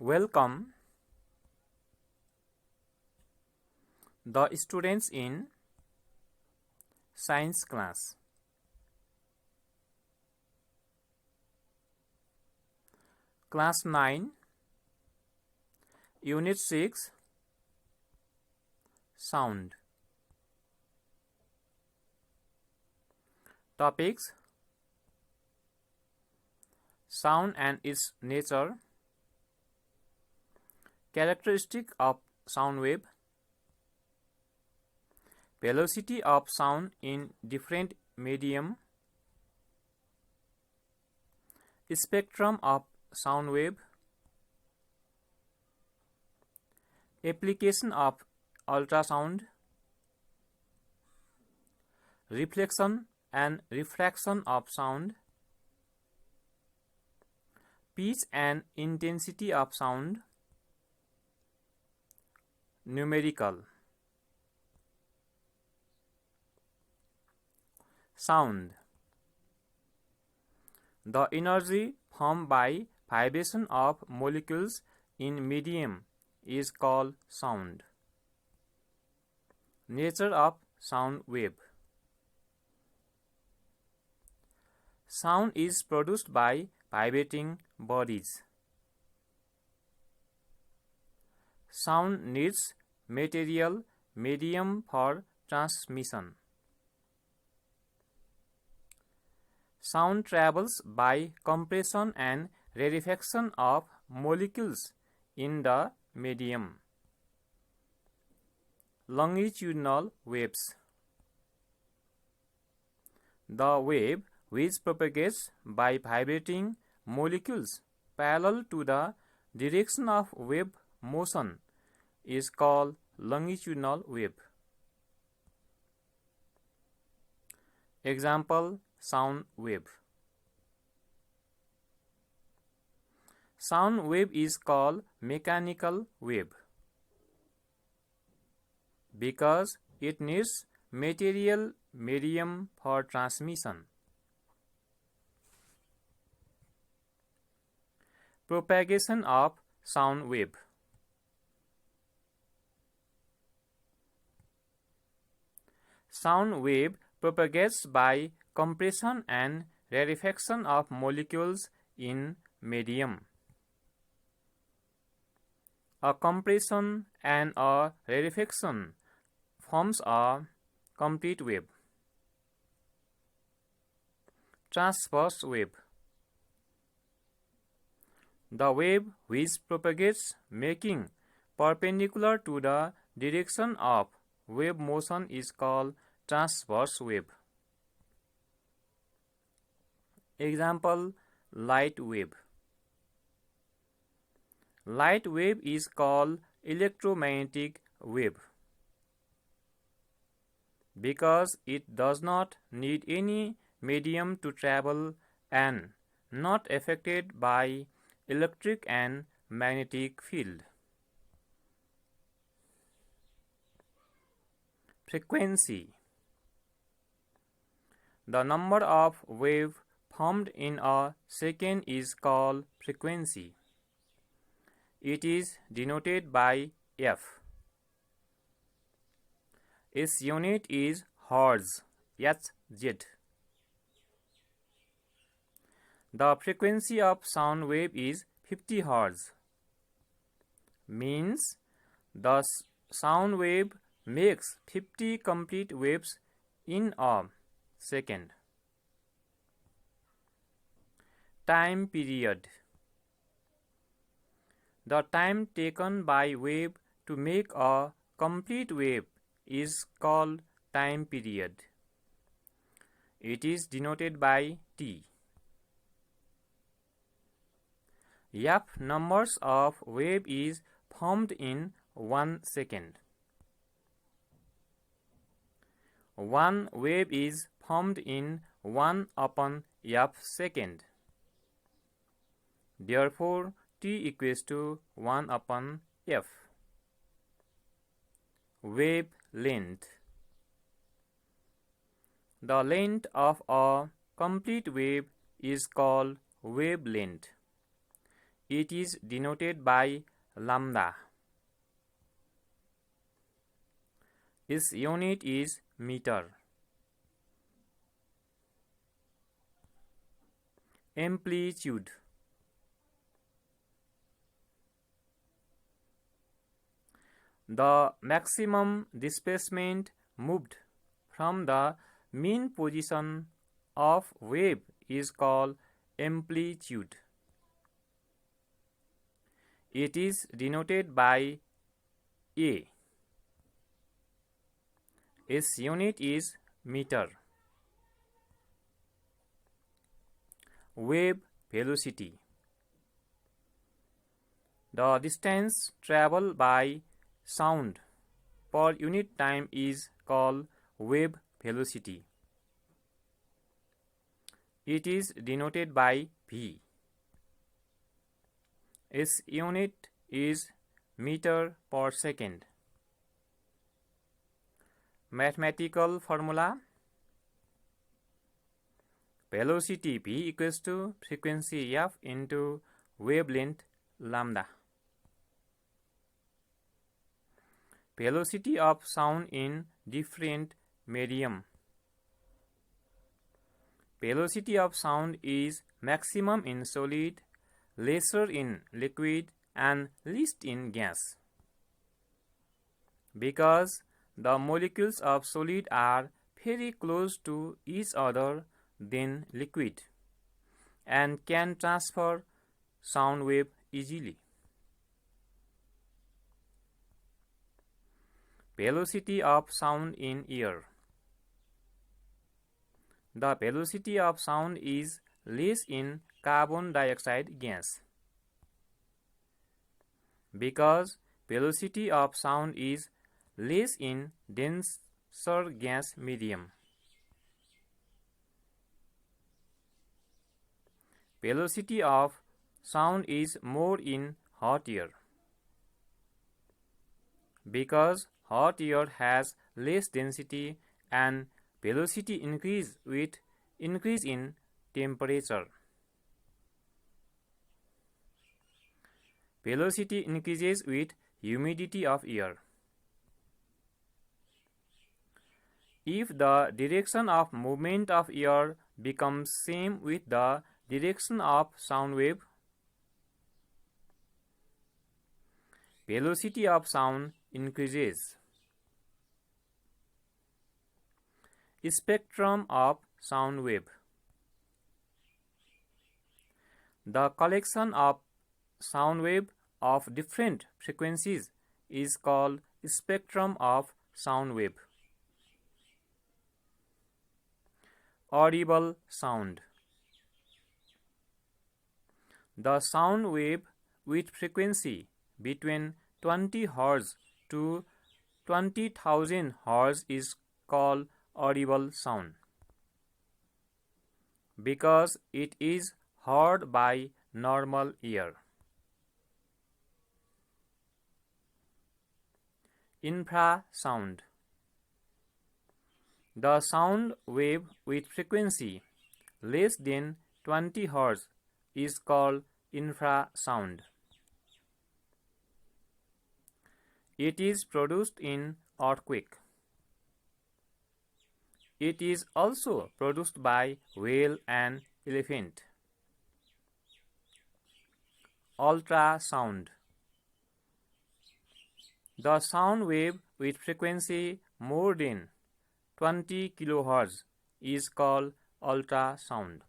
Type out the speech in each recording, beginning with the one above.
Welcome the students in science class. Class 9, Unit 6, Sound. Topics: Sound and its nature, characteristic of sound wave, velocity of sound in different medium, spectrum of sound wave, application of ultrasound, reflection and refraction of sound, pitch and intensity of sound, numerical. Sound. The energy formed by vibration of molecules in medium is called sound. Nature of sound wave. Sound is produced by vibrating bodies. Sound needs material medium for transmission. Sound travels by compression and rarefaction of molecules in the medium. Longitudinal waves. The wave which propagates by vibrating molecules parallel to the direction of wave motion is called longitudinal wave. Example: sound wave. Sound wave is called mechanical wave because it needs material medium for transmission. Propagation of sound wave. Sound wave propagates by compression and rarefaction of molecules in medium. A compression and a rarefaction forms a complete wave. Transverse wave. The wave which propagates making perpendicular to the direction of wave motion is called transverse wave. Example: light wave. Light wave is called electromagnetic wave because it does not need any medium to travel and not affected by electric and magnetic field. Frequency. The number of waves formed in a second is called frequency. It is denoted by F. Its unit is Hz, Hz. The frequency of sound wave is 50 Hz. Means the sound wave makes 50 complete waves in a second. Time period. The time taken by wave to make a complete wave is called time period. It is denoted by T. F numbers of wave is formed in 1 second. One wave is formed in 1 upon F second. Therefore, T equals to 1 upon F. Wave length. The length of a complete wave is called wavelength. It is denoted by lambda. Its unit is meter. Amplitude. The maximum displacement moved from the mean position of wave is called amplitude. It is denoted by A. Its unit is meter. Wave velocity. The distance traveled by sound per unit time is called wave velocity. It is denoted by V. Its unit is meter per second. Mathematical formula: velocity V equals to frequency f into wavelength lambda. Velocity of sound in different medium. Velocity of sound is maximum in solid, lesser in liquid, and least in gas. Because the molecules of solid are very close to each other than liquid and can transfer sound wave easily. Velocity of sound in air. The velocity of sound is less in carbon dioxide gas. Because velocity of sound is less in denser gas medium. Velocity of sound is more in hot air. Because hot air has less density and velocity increase with increase in temperature. Velocity increases with humidity of air. If the direction of movement of air becomes same with the direction of sound wave, velocity of sound increases. Spectrum of sound wave. The collection of sound wave of different frequencies is called spectrum of sound wave. Audible sound. The sound wave with frequency between 20 Hz to 20,000 Hz is called audible sound because it is heard by normal ear. Infrasound. The sound wave with frequency less than 20 Hz is called infrasound. It is produced in earthquake. It is also produced by whale and elephant. Ultrasound. The sound wave with frequency more than 20 kHz is called ultrasound.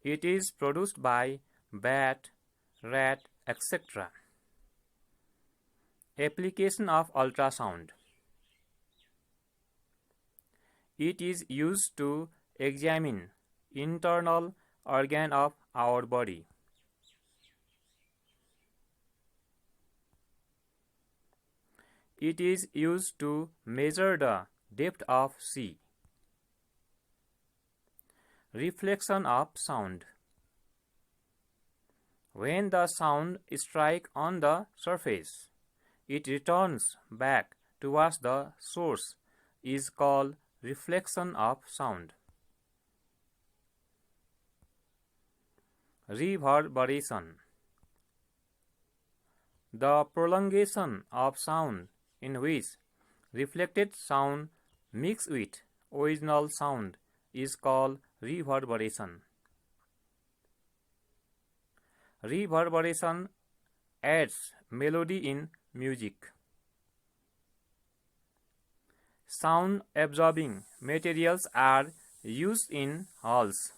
It is produced by bat, rat, etc. Application of ultrasound. It is used to examine internal organ of our body. It is used to measure the depth of sea. Reflection of sound. When the sound strikes on the surface, it returns back towards the source is called reflection of sound. Reverberation. The prolongation of sound in which reflected sound mixed with original sound is called reverberation. Reverberation adds melody in music. Sound absorbing materials are used in halls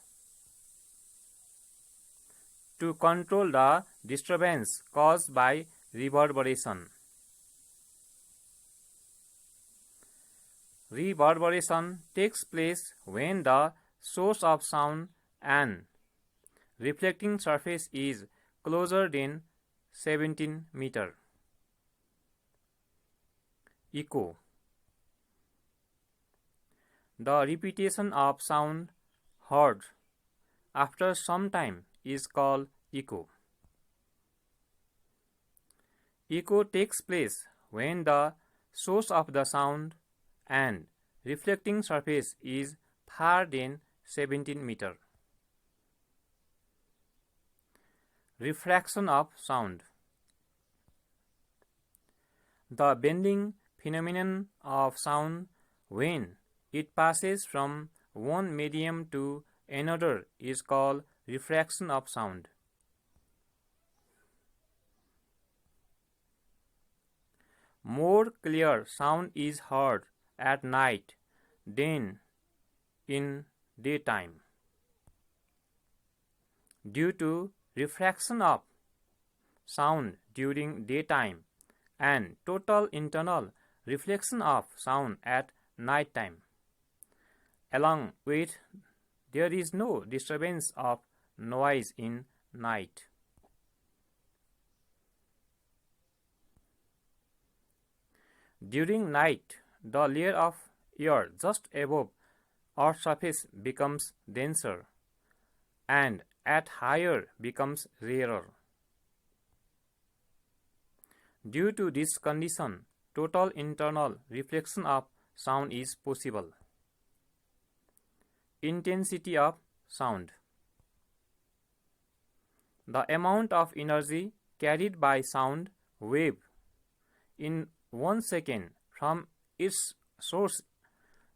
to control the disturbance caused by reverberation. Reverberation takes place when the source of sound and reflecting surface is closer than 17 meters. Echo. The repetition of sound heard after some time is called echo. Echo takes place when the source of the sound and reflecting surface is far than 17 meters. Refraction of sound. The bending phenomenon of sound when it passes from one medium to another is called refraction of sound. More clear sound is heard at night than in daytime due to refraction of sound during daytime and total internal reflection of sound at night time. Along with there is no disturbance of noise in night. During night, the layer of air just above Earth's surface becomes denser and at higher becomes rarer. Due to this condition, total internal reflection of sound is possible. Intensity of sound. The amount of energy carried by sound wave in 1 second from its source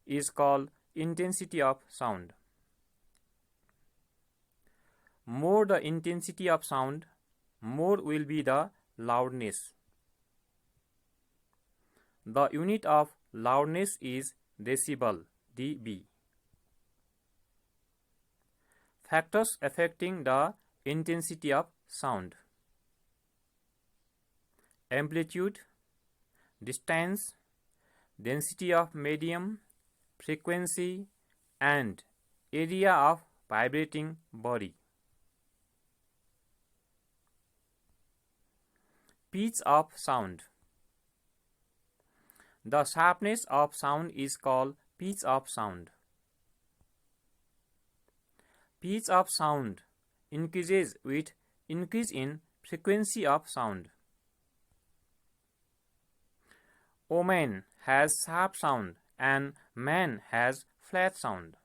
is called intensity of sound. More the intensity of sound, more will be the loudness. The unit of loudness is decibel, dB. Factors affecting the intensity of sound: amplitude, distance, density of medium, frequency, and area of vibrating body. Pitch of sound. The sharpness of sound is called pitch of sound. Pitch of sound increases with increase in frequency of sound. Woman has sharp sound and man has flat sound.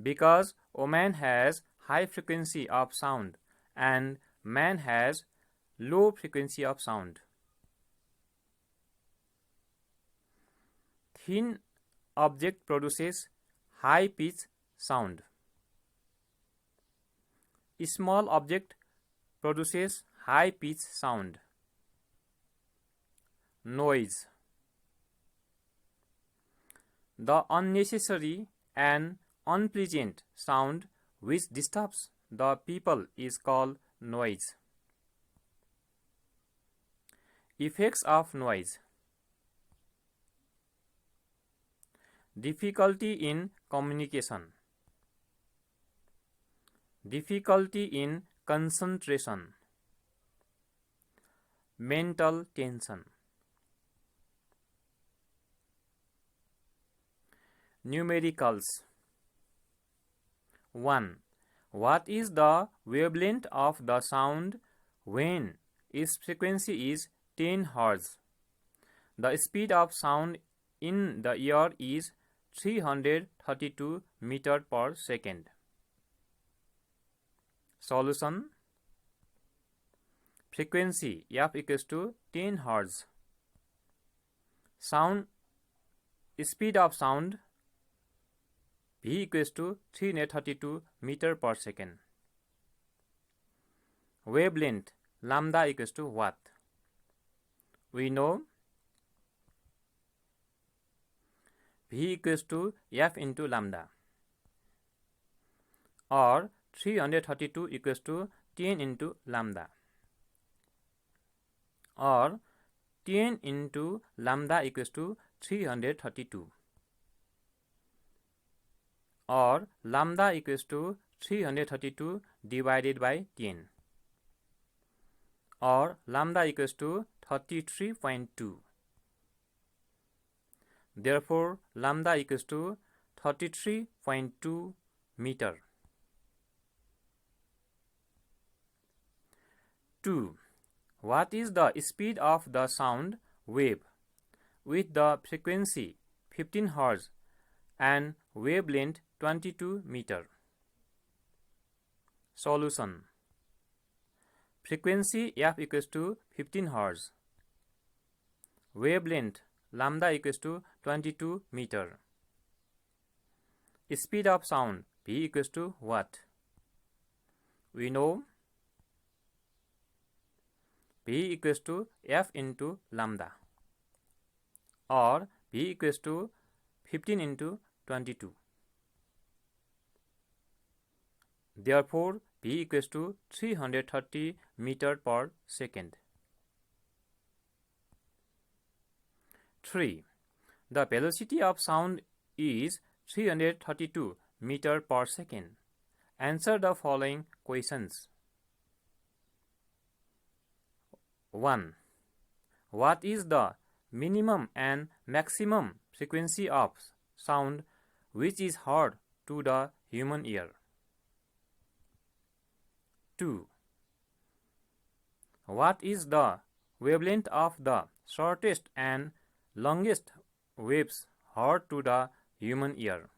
Because woman has high frequency of sound and man has low frequency of sound. Thin object produces high pitch sound. Small object produces high pitch sound. Noise. The unnecessary and unpleasant sound which disturbs the people is called noise. Effects of noise. Difficulty in communication. Difficulty in concentration. Mental tension. Numericals. 1. What is the wavelength of the sound when its frequency is 10 Hz? The speed of sound in the air is 332 meters per second. Solution. Frequency f equals to 10 Hz. Sound speed of sound v equals to 332 meter per second. Wavelength lambda equals to what? We know v equals to f into lambda, or 332 equals to 10 into lambda, or 10 into lambda equals to 332, or lambda equals to 332 divided by 10, or lambda equals to 33.2. Therefore, lambda equals to 33.2 meter. 2. What is the speed of the sound wave with the frequency 15 Hz and wavelength 22 meter? Solution. Frequency f equals to 15 Hz. Wavelength lambda equals to 22 meter. Speed of sound v equals to what? We know v equals to f into lambda, or v equals to 15 into 22. Therefore, v equals to 330 meter per second. 3. The velocity of sound is 332 meter per second. Answer the following questions. 1. What is the minimum and maximum frequency of sound which is heard to the human ear? 2. What is the wavelength of the shortest and longest waves heard to the human ear?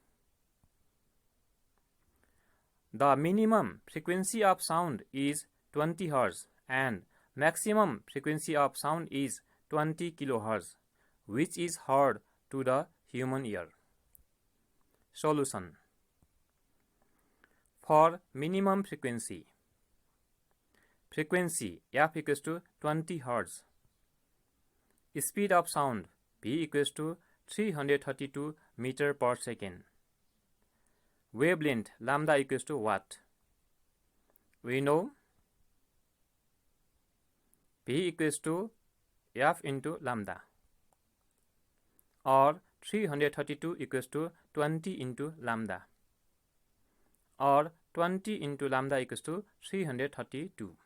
The minimum frequency of sound is 20 Hz and maximum frequency of sound is 20 kHz, which is heard to the human ear. Solution. For minimum frequency, frequency f equals to 20 Hz. Speed of sound v equals to 332 meter per second. Wavelength lambda equals to what? We know v equals to f into lambda, or 332 equals to 20 into lambda, or 20 into lambda equals to 332,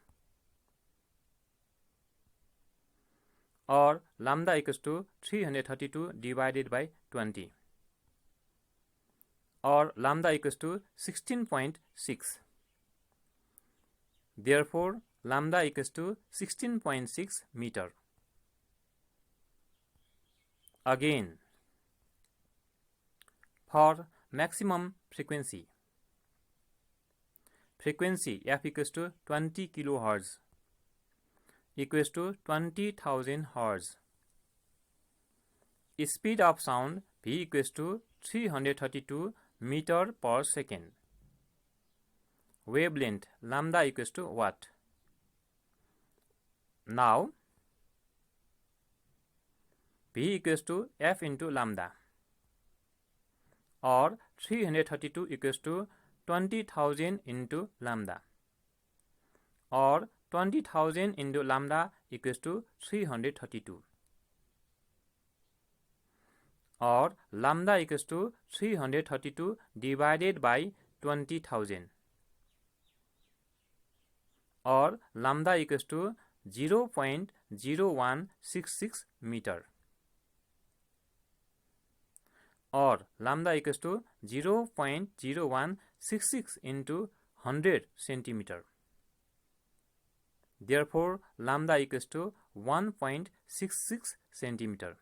or lambda equals to 332 divided by 20, or lambda equals to 16.6. Therefore, lambda equals to 16.6 meter. Again, for maximum frequency, frequency f equals to 20 kHz equals to 20,000 Hz. Speed of sound v equals to 332 meter per second. Wavelength lambda equals to what? Now, v equals to f into lambda, or 332 equals to 20,000 into lambda, or 20,000 into lambda equals to 332, or lambda equals to 332 divided by 20,000, or lambda equals to 0.0166 meter, or lambda equals to 0.0166 into 100 centimeter. Therefore, lambda equals to 1.66 centimeter.